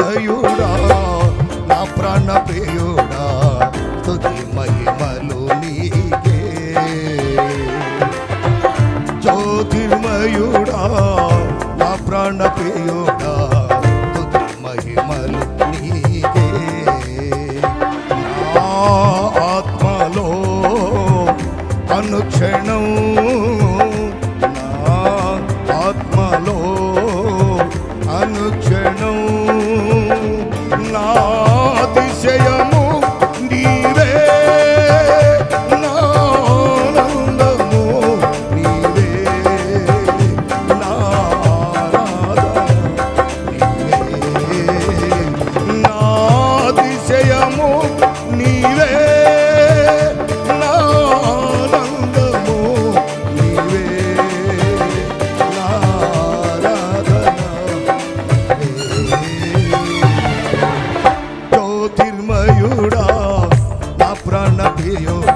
జ్యోతిర్మయుడా నా ప్రాణ ప్రియుడా స్తుతి మహిమలు నీకే జ్యోతిర్మయుడా నా ప్రాణ ప్రియుడా స్తుతి మహిమలు నీకే నా ఆత్మలో అనుక్షణం నా ఆత్మలో అనుక్షణం నా అతిశయము నీవే నా ఆనందము నీవే నా ఆరాధన నీవే నా అతిశయము నీవే నా ఆనందము నీవే నా ఆరాధన జ్యోతిర్మయుడా నా ప్రాణ ప్రియుడా